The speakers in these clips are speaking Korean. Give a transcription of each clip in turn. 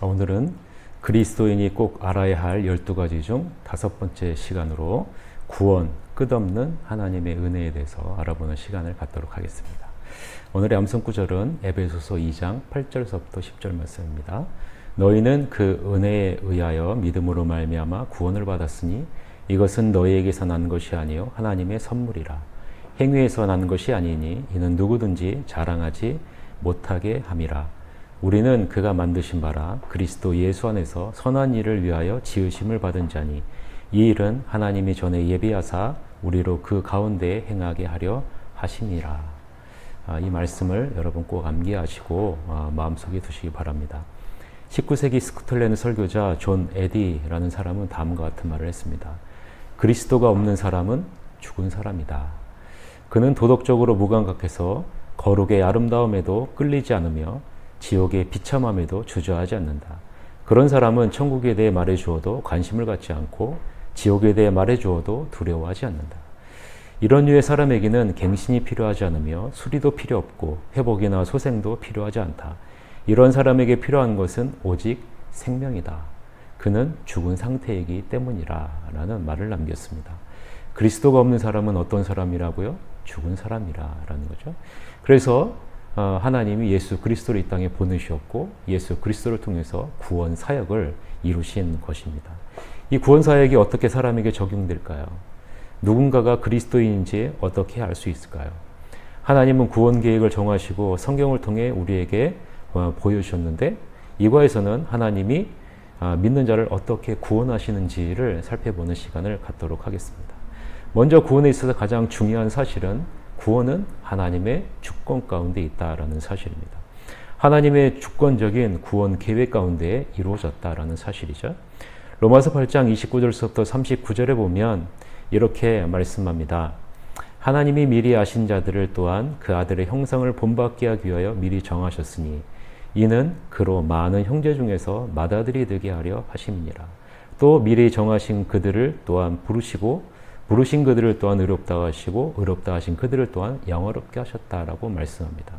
오늘은 그리스도인이 꼭 알아야 할 12가지 중 5번째 시간으로 구원, 끝없는 하나님의 은혜에 대해서 알아보는 시간을 갖도록 하겠습니다. 오늘의 암송 구절은 에베소서 2장 8절서부터 10절 말씀입니다. 너희는 그 은혜에 의하여 믿음으로 말미암아 구원을 받았으니 이것은 너희에게서 난 것이 아니요 하나님의 선물이라. 행위에서 난 것이 아니니 이는 누구든지 자랑하지 못하게 함이라. 우리는 그가 만드신 바라 그리스도 예수 안에서 선한 일을 위하여 지으심을 받은 자니 이 일은 하나님이 전에 예비하사 우리로 그 가운데에 행하게 하려 하심이라. 이 말씀을 여러분 꼭 암기하시고 마음속에 두시기 바랍니다. 19세기 스코틀랜드 설교자 존 에디라는 사람은 다음과 같은 말을 했습니다. 그리스도가 없는 사람은 죽은 사람이다. 그는 도덕적으로 무감각해서 거룩의 아름다움에도 끌리지 않으며 지옥의 비참함에도 주저하지 않는다. 그런 사람은 천국에 대해 말해주어도 관심을 갖지 않고 지옥에 대해 말해주어도 두려워하지 않는다. 이런 류의 사람에게는 갱신이 필요하지 않으며 수리도 필요 없고 회복이나 소생도 필요하지 않다. 이런 사람에게 필요한 것은 오직 생명이다. 그는 죽은 상태이기 때문이라 라는 말을 남겼습니다. 그리스도가 없는 사람은 어떤 사람이라고요? 죽은 사람이라는 거죠. 그래서 하나님이 예수 그리스도를 이 땅에 보내주셨고 예수 그리스도를 통해서 구원 사역을 이루신 것입니다. 이 구원 사역이 어떻게 사람에게 적용될까요? 누군가가 그리스도인인지 어떻게 알 수 있을까요? 하나님은 구원 계획을 정하시고 성경을 통해 우리에게 보여주셨는데 이과에서는 하나님이 믿는 자를 어떻게 구원하시는지를 살펴보는 시간을 갖도록 하겠습니다. 먼저 구원에 있어서 가장 중요한 사실은 구원은 하나님의 주권 가운데 있다라는 사실입니다. 하나님의 주권적인 구원 계획 가운데 이루어졌다라는 사실이죠. 로마서 8장 29절부터 39절에 보면 이렇게 말씀합니다. 하나님이 미리 아신 자들을 또한 그 아들의 형상을 본받게 하기 위하여 미리 정하셨으니 이는 그로 많은 형제 중에서 맏아들이 되게 하려 하심이니라. 또 미리 정하신 그들을 또한 부르신 그들을 또한 의롭다 하시고 의롭다 하신 그들을 또한 영화롭게 하셨다라고 말씀합니다.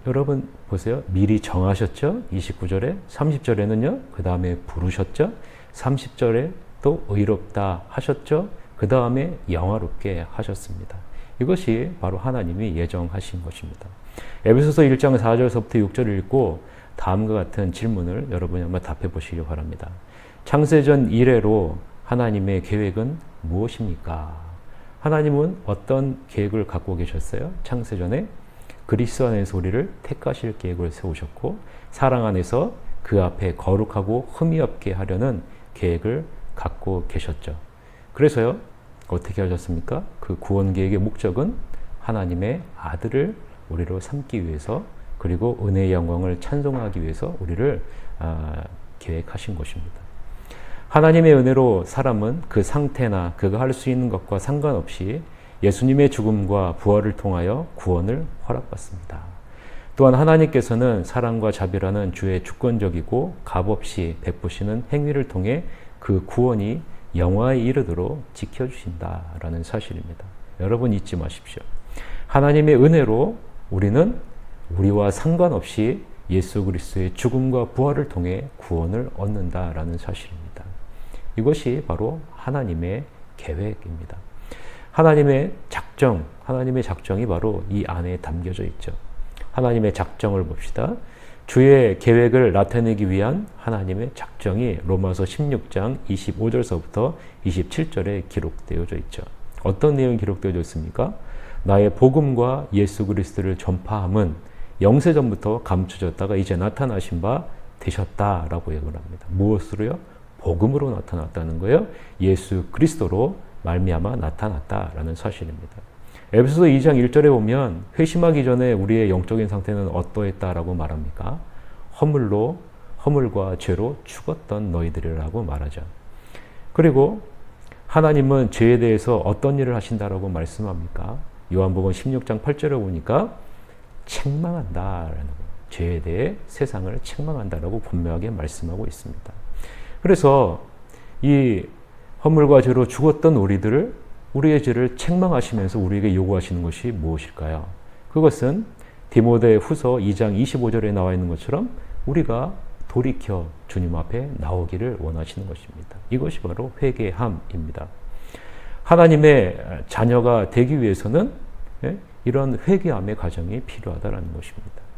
여러분 보세요. 미리 정하셨죠? 29절에 30절에는요. 그 다음에 부르셨죠? 30절에 또 의롭다 하셨죠? 그 다음에 영화롭게 하셨습니다. 이것이 바로 하나님이 예정하신 것입니다. 에베소서 1장 4절서부터 6절을 읽고 다음과 같은 질문을 여러분이 한번 답해 보시기 바랍니다. 창세전 이래로 하나님의 계획은 무엇입니까? 하나님은 어떤 계획을 갖고 계셨어요? 창세전에 그리스도 안에서 우리를 택하실 계획을 세우셨고 사랑 안에서 그 앞에 거룩하고 흠이 없게 하려는 계획을 갖고 계셨죠. 그래서요. 어떻게 하셨습니까? 그 구원 계획의 목적은 하나님의 아들을 우리로 삼기 위해서 그리고 은혜의 영광을 찬송하기 위해서 우리를 계획하신 것입니다. 하나님의 은혜로 사람은 그 상태나 그가 할 수 있는 것과 상관없이 예수님의 죽음과 부활을 통하여 구원을 허락받습니다. 또한 하나님께서는 사랑과 자비라는 주의 주권적이고 값없이 베푸시는 행위를 통해 그 구원이 영화에 이르도록 지켜주신다라는 사실입니다. 여러분 잊지 마십시오. 하나님의 은혜로 우리는 우리와 상관없이 예수 그리스도의 죽음과 부활을 통해 구원을 얻는다라는 사실입니다. 이것이 바로 하나님의 계획입니다. 하나님의 작정이 바로 이 안에 담겨져 있죠. 하나님의 작정을 봅시다. 주의 계획을 나타내기 위한 하나님의 작정이 로마서 16장 25절서부터 27절에 기록되어져 있죠. 어떤 내용이 기록되어져 있습니까? 나의 복음과 예수 그리스도를 전파함은 영세전부터 감춰졌다가 이제 나타나신 바 되셨다라고 얘기를 합니다. 무엇으로요? 복음으로 나타났다는 거예요. 예수 그리스도로 말미암아 나타났다라는 사실입니다. 에베소서 2장 1절에 보면 회심하기 전에 우리의 영적인 상태는 어떠했다라고 말합니까? 허물과 죄로 죽었던 너희들이라고 말하죠. 그리고 하나님은 죄에 대해서 어떤 일을 하신다라고 말씀합니까? 요한복음 16장 8절에 보니까 책망한다라는 거예요. 죄에 대해 세상을 책망한다라고 분명하게 말씀하고 있습니다. 그래서 이 허물과 죄로 죽었던 우리의 죄를 책망하시면서 우리에게 요구하시는 것이 무엇일까요? 그것은 디모데 후서 2장 25절에 나와 있는 것처럼 우리가 돌이켜 주님 앞에 나오기를 원하시는 것입니다. 이것이 바로 회개함입니다. 하나님의 자녀가 되기 위해서는 이런 회개함의 과정이 필요하다는 것입니다.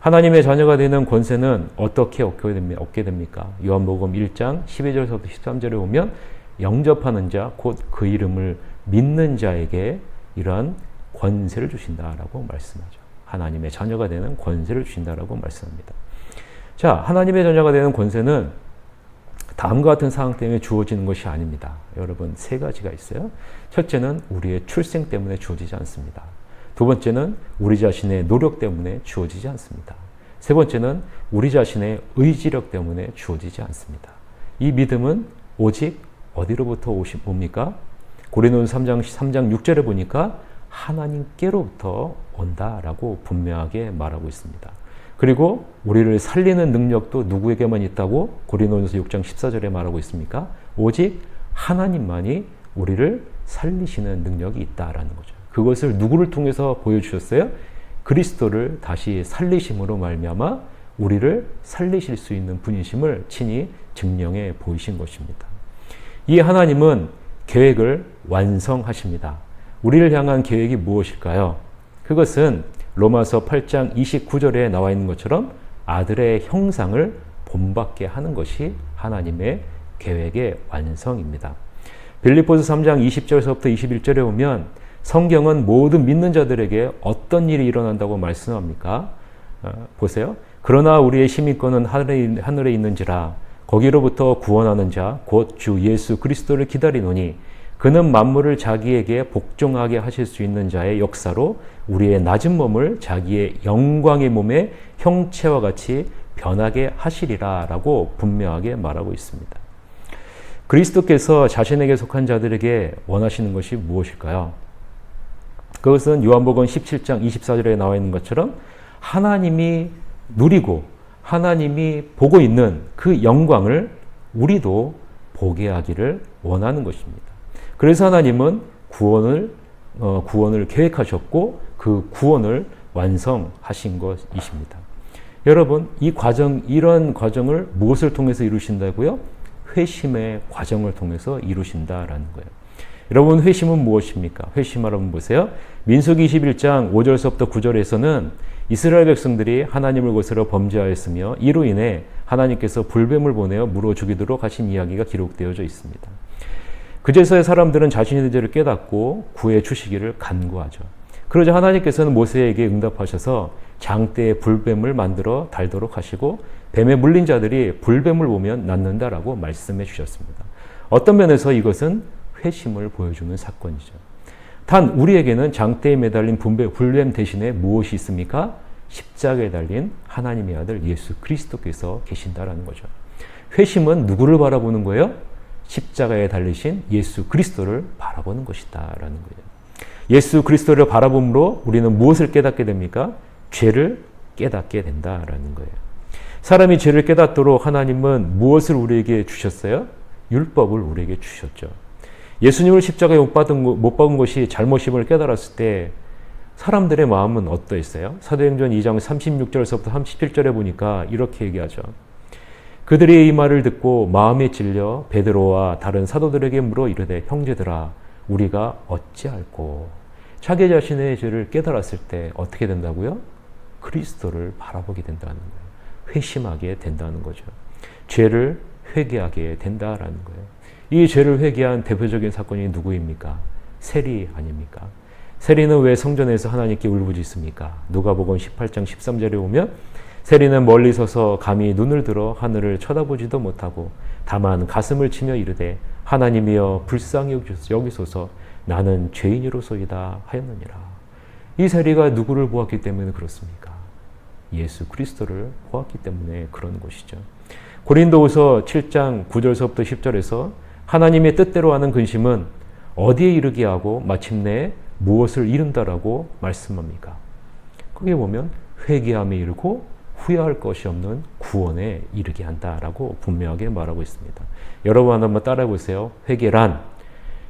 하나님의 자녀가 되는 권세는 어떻게 얻게 됩니까? 요한복음 1장 12절에서부터 13절에 보면 영접하는 자, 곧 그 이름을 믿는 자에게 이러한 권세를 주신다라고 말씀하죠. 하나님의 자녀가 되는 권세를 주신다라고 말씀합니다. 자, 하나님의 자녀가 되는 권세는 다음과 같은 상황 때문에 주어지는 것이 아닙니다. 여러분, 세 가지가 있어요. 첫째는 우리의 출생 때문에 주어지지 않습니다. 두 번째는 우리 자신의 노력 때문에 주어지지 않습니다. 세 번째는 우리 자신의 의지력 때문에 주어지지 않습니다. 이 믿음은 오직 어디로부터 옵니까? 고린도전서 3장 6절에 보니까 하나님께로부터 온다라고 분명하게 말하고 있습니다. 그리고 우리를 살리는 능력도 누구에게만 있다고 고린도전서 6장 14절에 말하고 있습니까? 오직 하나님만이 우리를 살리시는 능력이 있다라는 거죠. 그것을 누구를 통해서 보여주셨어요? 그리스도를 다시 살리심으로 말미암아 우리를 살리실 수 있는 분이심을 친히 증명해 보이신 것입니다. 이 하나님은 계획을 완성하십니다. 우리를 향한 계획이 무엇일까요? 그것은 로마서 8장 29절에 나와 있는 것처럼 아들의 형상을 본받게 하는 것이 하나님의 계획의 완성입니다. 빌립보서 3장 20절에서부터 21절에 보면 성경은 모든 믿는 자들에게 어떤 일이 일어난다고 말씀합니까? 보세요. 그러나 우리의 시민권은 하늘에 있는지라 거기로부터 구원하는 자 곧 주 예수 그리스도를 기다리노니 그는 만물을 자기에게 복종하게 하실 수 있는 자의 역사로 우리의 낮은 몸을 자기의 영광의 몸의 형체와 같이 변하게 하시리라 라고 분명하게 말하고 있습니다. 그리스도께서 자신에게 속한 자들에게 원하시는 것이 무엇일까요? 그것은 요한복음 17장 24절에 나와 있는 것처럼 하나님이 누리고 하나님이 보고 있는 그 영광을 우리도 보게 하기를 원하는 것입니다. 그래서 하나님은 구원을 계획하셨고 그 구원을 완성하신 것이십니다. 여러분, 이런 과정을 무엇을 통해서 이루신다고요? 회심의 과정을 통해서 이루신다라는 거예요. 여러분, 회심은 무엇입니까? 회심 여러분 보세요. 민수기 21장 5절서부터 9절에서는 이스라엘 백성들이 하나님을 거스러 범죄하였으며 이로 인해 하나님께서 불뱀을 보내어 물어 죽이도록 하신 이야기가 기록되어져 있습니다. 그제서야 사람들은 자신의 죄를 깨닫고 구해 주시기를 간구하죠. 그러자 하나님께서는 모세에게 응답하셔서 장대에 불뱀을 만들어 달도록 하시고 뱀에 물린 자들이 불뱀을 보면 낫는다라고 말씀해 주셨습니다. 어떤 면에서 이것은 회심을 보여주는 사건이죠. 단 우리에게는 장대에 매달린 불뱀 대신에 무엇이 있습니까? 십자가에 달린 하나님의 아들 예수 그리스도께서 계신다라는 거죠. 회심은 누구를 바라보는 거예요? 십자가에 달리신 예수 그리스도를 바라보는 것이다라는 거예요. 예수 그리스도를 바라봄으로 우리는 무엇을 깨닫게 됩니까? 죄를 깨닫게 된다라는 거예요. 사람이 죄를 깨닫도록 하나님은 무엇을 우리에게 주셨어요? 율법을 우리에게 주셨죠. 예수님을 십자가에 못 박은 것이 잘못임을 깨달았을 때 사람들의 마음은 어떠했어요? 사도행전 2장 36절에서부터 37절에 보니까 이렇게 얘기하죠. 그들이 이 말을 듣고 마음에 찔려 베드로와 다른 사도들에게 물어 이르되 형제들아 우리가 어찌할꼬. 자기 자신의 죄를 깨달았을 때 어떻게 된다고요? 그리스도를 바라보게 된다는 거예요. 회심하게 된다는 거죠. 죄를 회개하게 된다라는 거예요. 이 죄를 회개한 대표적인 사건이 누구입니까? 세리 아닙니까? 세리는 왜 성전에서 하나님께 울부짖습니까? 누가복음 18장 13절에 보면 세리는 멀리 서서 감히 눈을 들어 하늘을 쳐다보지도 못하고 다만 가슴을 치며 이르되 하나님이여 불쌍히 여기소서 나는 죄인이로소이다 하였느니라. 이 세리가 누구를 보았기 때문에 그렇습니까? 예수 그리스도를 보았기 때문에 그런 것이죠. 고린도후서 7장 9절서부터 10절에서 하나님의 뜻대로 하는 근심은 어디에 이르게 하고 마침내 무엇을 이룬다라고 말씀합니까? 거기에 보면 회개함에 이르고 후회할 것이 없는 구원에 이르게 한다라고 분명하게 말하고 있습니다. 여러분 한번 따라해 보세요. 회개란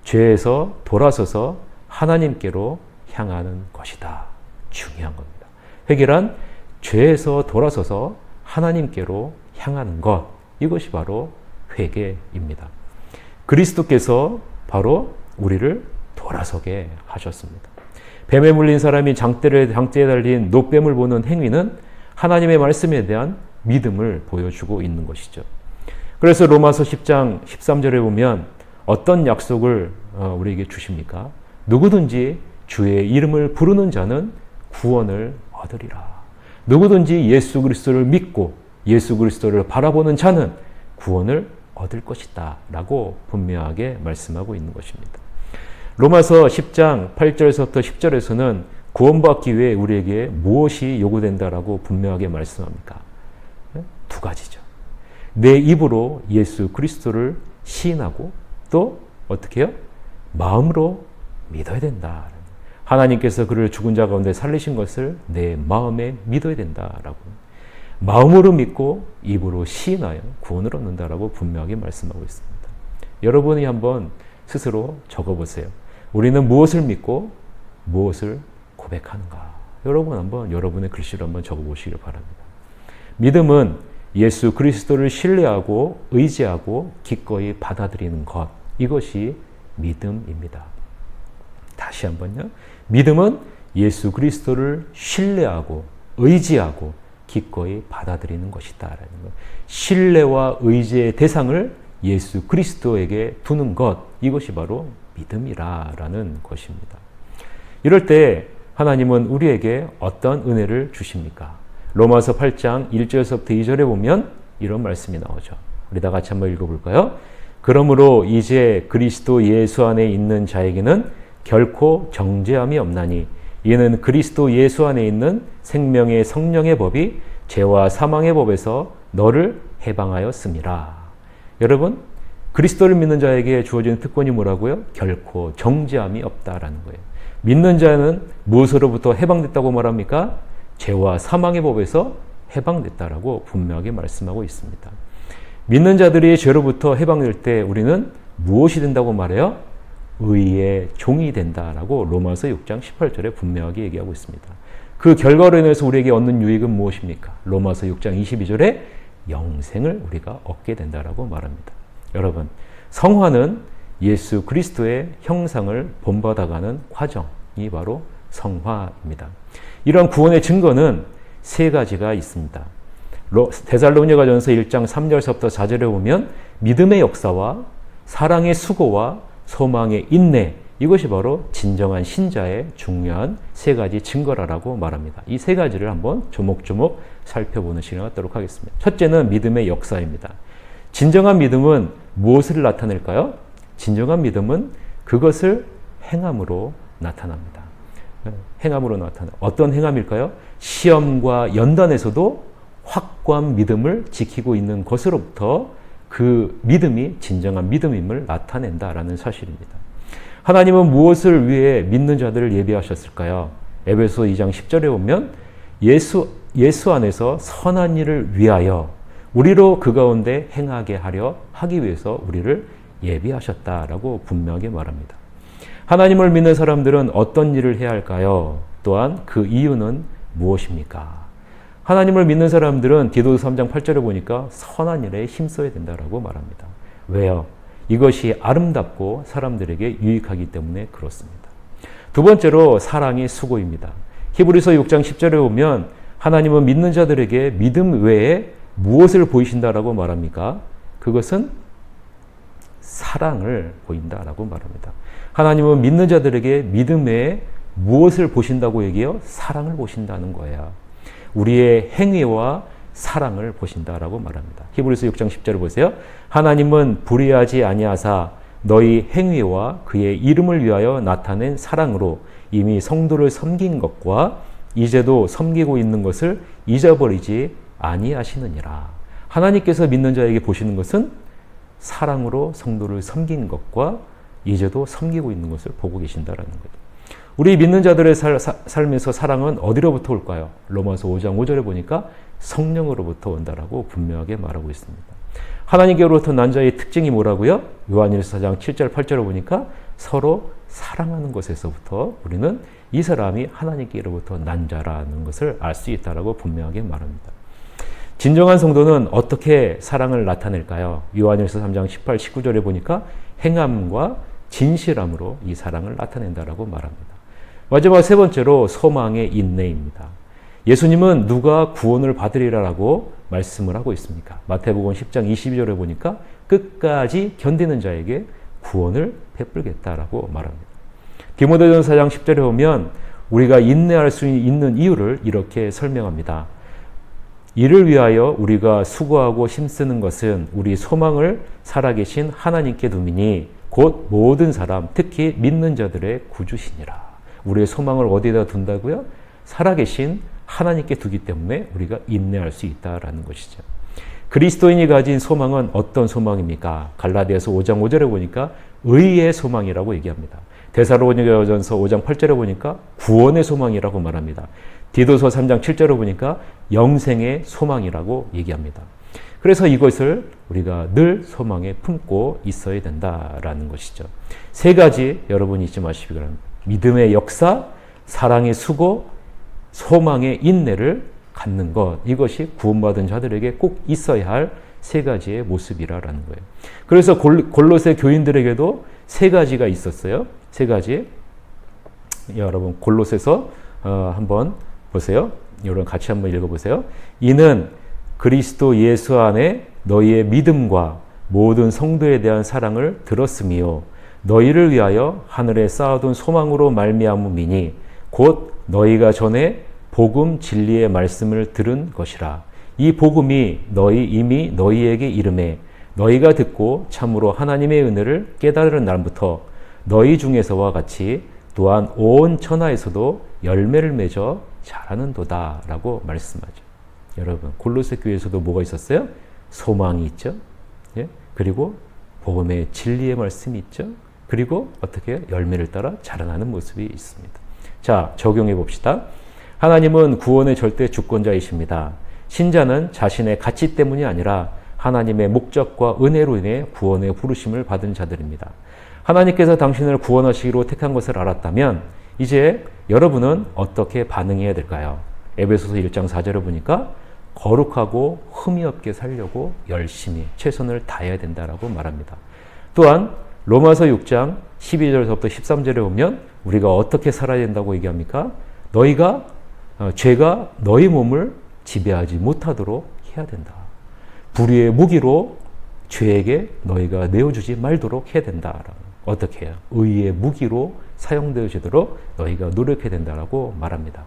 죄에서 돌아서서 하나님께로 향하는 것이다. 중요한 겁니다. 회개란 죄에서 돌아서서 하나님께로 향하는 것, 이것이 바로 회개입니다. 그리스도께서 바로 우리를 돌아서게 하셨습니다. 뱀에 물린 사람이 장대에 달린 노뱀을 보는 행위는 하나님의 말씀에 대한 믿음을 보여주고 있는 것이죠. 그래서 로마서 10장 13절에 보면 어떤 약속을 우리에게 주십니까? 누구든지 주의 이름을 부르는 자는 구원을 얻으리라. 누구든지 예수 그리스도를 믿고 예수 그리스도를 바라보는 자는 구원을 얻을 것이다 라고 분명하게 말씀하고 있는 것입니다. 로마서 10장 8절에서부터 10절에서는 구원받기 위해 우리에게 무엇이 요구된다라고 분명하게 말씀합니까? 두 가지죠. 내 입으로 예수 그리스도를 시인하고 또 어떻게 해요? 마음으로 믿어야 된다. 하나님께서 그를 죽은 자 가운데 살리신 것을 내 마음에 믿어야 된다라고. 마음으로 믿고 입으로 시인하여 구원을 얻는다라고 분명하게 말씀하고 있습니다. 여러분이 한번 스스로 적어보세요. 우리는 무엇을 믿고 무엇을 고백하는가? 여러분 한번 여러분의 글씨로 한번 적어보시길 바랍니다. 믿음은 예수 그리스도를 신뢰하고 의지하고 기꺼이 받아들이는 것, 이것이 믿음입니다. 다시 한번요. 믿음은 예수 그리스도를 신뢰하고 의지하고 기꺼이 받아들이는 것이다. 라는 것. 신뢰와 의지의 대상을 예수 그리스도에게 두는 것, 이것이 바로 믿음이라는 것입니다. 이럴 때 하나님은 우리에게 어떤 은혜를 주십니까? 로마서 8장 1절에서부터 2절에 보면 이런 말씀이 나오죠. 우리 다 같이 한번 읽어볼까요? 그러므로 이제 그리스도 예수 안에 있는 자에게는 결코 정죄함이 없나니 이는 그리스도 예수 안에 있는 생명의 성령의 법이 죄와 사망의 법에서 너를 해방하였음이라. 여러분, 그리스도를 믿는 자에게 주어지는 특권이 뭐라고요? 결코 정죄함이 없다라는 거예요. 믿는 자는 무엇으로부터 해방됐다고 말합니까? 죄와 사망의 법에서 해방됐다라고 분명하게 말씀하고 있습니다. 믿는 자들이 죄로부터 해방될 때 우리는 무엇이 된다고 말해요? 의의 종이 된다라고 로마서 6장 18절에 분명하게 얘기하고 있습니다. 그 결과로 인해서 우리에게 얻는 유익은 무엇입니까? 로마서 6장 22절에 영생을 우리가 얻게 된다라고 말합니다. 여러분, 성화는 예수 그리스도의 형상을 본받아가는 과정이 바로 성화입니다. 이런 구원의 증거는 세 가지가 있습니다. 데살로니가전서 1장 3절서부터 4절에 보면 믿음의 역사와 사랑의 수고와 소망의 인내, 이것이 바로 진정한 신자의 중요한 세 가지 증거라고 말합니다. 이 세 가지를 한번 조목조목 살펴보는 시간을 갖도록 하겠습니다. 첫째는 믿음의 역사입니다. 진정한 믿음은 무엇을 나타낼까요? 진정한 믿음은 그것을 행함으로 나타납니다. 행함으로 나타나. 어떤 행함일까요? 시험과 연단에서도 확고한 믿음을 지키고 있는 것으로부터 그 믿음이 진정한 믿음임을 나타낸다라는 사실입니다. 하나님은 무엇을 위해 믿는 자들을 예비하셨을까요? 에베소 2장 10절에 보면 예수 안에서 선한 일을 위하여 우리로 그 가운데 행하게 하기 위해서 우리를 예비하셨다라고 분명하게 말합니다. 하나님을 믿는 사람들은 어떤 일을 해야 할까요? 또한 그 이유는 무엇입니까? 하나님을 믿는 사람들은 디도서 3장 8절에 보니까 선한 일에 힘써야 된다라고 말합니다. 왜요? 이것이 아름답고 사람들에게 유익하기 때문에 그렇습니다. 두 번째로 사랑의 수고입니다. 히브리서 6장 10절에 보면 하나님은 믿는 자들에게 믿음 외에 무엇을 보이신다라고 말합니까? 그것은 사랑을 보인다라고 말합니다. 하나님은 믿는 자들에게 믿음 외에 무엇을 보신다고 얘기해요? 사랑을 보신다는 거예요. 우리의 행위와 사랑을 보신다라고 말합니다. 히브리서 6장 10절을 보세요. 하나님은 불의하지 아니하사 너희 행위와 그의 이름을 위하여 나타낸 사랑으로 이미 성도를 섬긴 것과 이제도 섬기고 있는 것을 잊어버리지 아니하시느니라. 하나님께서 믿는 자에게 보시는 것은 사랑으로 성도를 섬긴 것과 이제도 섬기고 있는 것을 보고 계신다라는 거죠. 우리 믿는 자들의 삶에서 사랑은 어디로부터 올까요? 로마서 5장 5절에 보니까 성령으로부터 온다라고 분명하게 말하고 있습니다. 하나님께로부터 난 자의 특징이 뭐라고요? 요한일서 4장 7절 8절에 보니까 서로 사랑하는 것에서부터 우리는 이 사람이 하나님께로부터 난 자라는 것을 알 수 있다라고 분명하게 말합니다. 진정한 성도는 어떻게 사랑을 나타낼까요? 요한일서 3장 18, 19절에 보니까 행함과 진실함으로 이 사랑을 나타낸다라고 말합니다. 마지막 세 번째로 소망의 인내입니다. 예수님은 누가 구원을 받으리라라고 말씀을 하고 있습니까? 마태복음 10장 22절에 보니까 끝까지 견디는 자에게 구원을 베풀겠다라고 말합니다. 디모데전서 4장 10절에 보면 우리가 인내할 수 있는 이유를 이렇게 설명합니다. 이를 위하여 우리가 수고하고 힘쓰는 것은 우리 소망을 살아계신 하나님께 두미니 곧 모든 사람 특히 믿는 자들의 구주시니라. 우리의 소망을 어디에다 둔다고요? 살아계신 하나님께 두기 때문에 우리가 인내할 수 있다라는 것이죠. 그리스도인이 가진 소망은 어떤 소망입니까? 갈라디아서 5장 5절에 보니까 의의 소망이라고 얘기합니다. 데살로니가전서 5장 8절에 보니까 구원의 소망이라고 말합니다. 디도서 3장 7절에 보니까 영생의 소망이라고 얘기합니다. 그래서 이것을 우리가 늘 소망에 품고 있어야 된다라는 것이죠. 세 가지 여러분이 잊지 마시기 바랍니다. 믿음의 역사, 사랑의 수고, 소망의 인내를 갖는 것. 이것이 구원받은 자들에게 꼭 있어야 할 세 가지의 모습이라는 거예요. 그래서 골로새 교인들에게도 세 가지가 있었어요. 세 가지. 여러분 골로새서 한번 보세요. 여러분 같이 한번 읽어보세요. 이는 그리스도 예수 안에 너희의 믿음과 모든 성도에 대한 사랑을 들었으며 너희를 위하여 하늘에 쌓아둔 소망으로 말미암음이니 곧 너희가 전에 복음 진리의 말씀을 들은 것이라. 이 복음이 이미 너희에게 이르매 너희가 듣고 참으로 하나님의 은혜를 깨달은 날부터 너희 중에서와 같이 또한 온 천하에서도 열매를 맺어 자라는도다 라고 말씀하죠. 여러분 골로새 교회에서도 뭐가 있었어요? 소망이 있죠. 예? 그리고 복음의 진리의 말씀이 있죠. 그리고 어떻게 열매를 따라 자라나는 모습이 있습니다. 자, 적용해 봅시다. 하나님은 구원의 절대 주권자이십니다. 신자는 자신의 가치 때문이 아니라 하나님의 목적과 은혜로 인해 구원의 부르심을 받은 자들입니다. 하나님께서 당신을 구원하시기로 택한 것을 알았다면 이제 여러분은 어떻게 반응해야 될까요? 에베소서 1장 4절을 보니까 거룩하고 흠이 없게 살려고 열심히 최선을 다해야 된다라고 말합니다. 또한 로마서 6장 12절부터 13절에 보면 우리가 어떻게 살아야 된다고 얘기합니까? 죄가 너희 몸을 지배하지 못하도록 해야 된다. 불의의 무기로 죄에게 너희가 내어주지 말도록 해야 된다. 어떻게 해요? 의의 무기로 사용되어지도록 너희가 노력해야 된다라고 말합니다.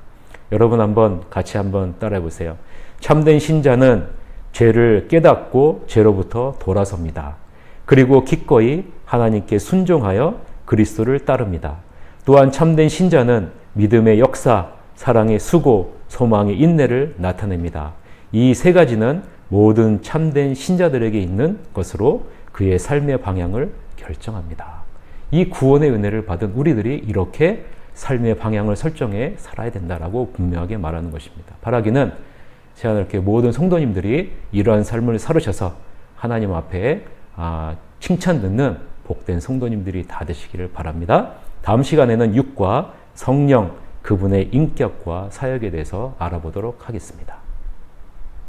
여러분 같이 한번 따라해 보세요. 참된 신자는 죄를 깨닫고 죄로부터 돌아섭니다. 그리고 기꺼이 하나님께 순종하여 그리스도를 따릅니다. 또한 참된 신자는 믿음의 역사, 사랑의 수고, 소망의 인내를 나타냅니다. 이 세 가지는 모든 참된 신자들에게 있는 것으로 그의 삶의 방향을 결정합니다. 이 구원의 은혜를 받은 우리들이 이렇게 삶의 방향을 설정해 살아야 된다라고 분명하게 말하는 것입니다. 바라기는 제가 이렇게 모든 성도님들이 이러한 삶을 살으셔서 하나님 앞에 칭찬 듣는 복된 성도님들이 다 되시기를 바랍니다. 다음 시간에는 육과 성령, 그분의 인격과 사역에 대해서 알아보도록 하겠습니다.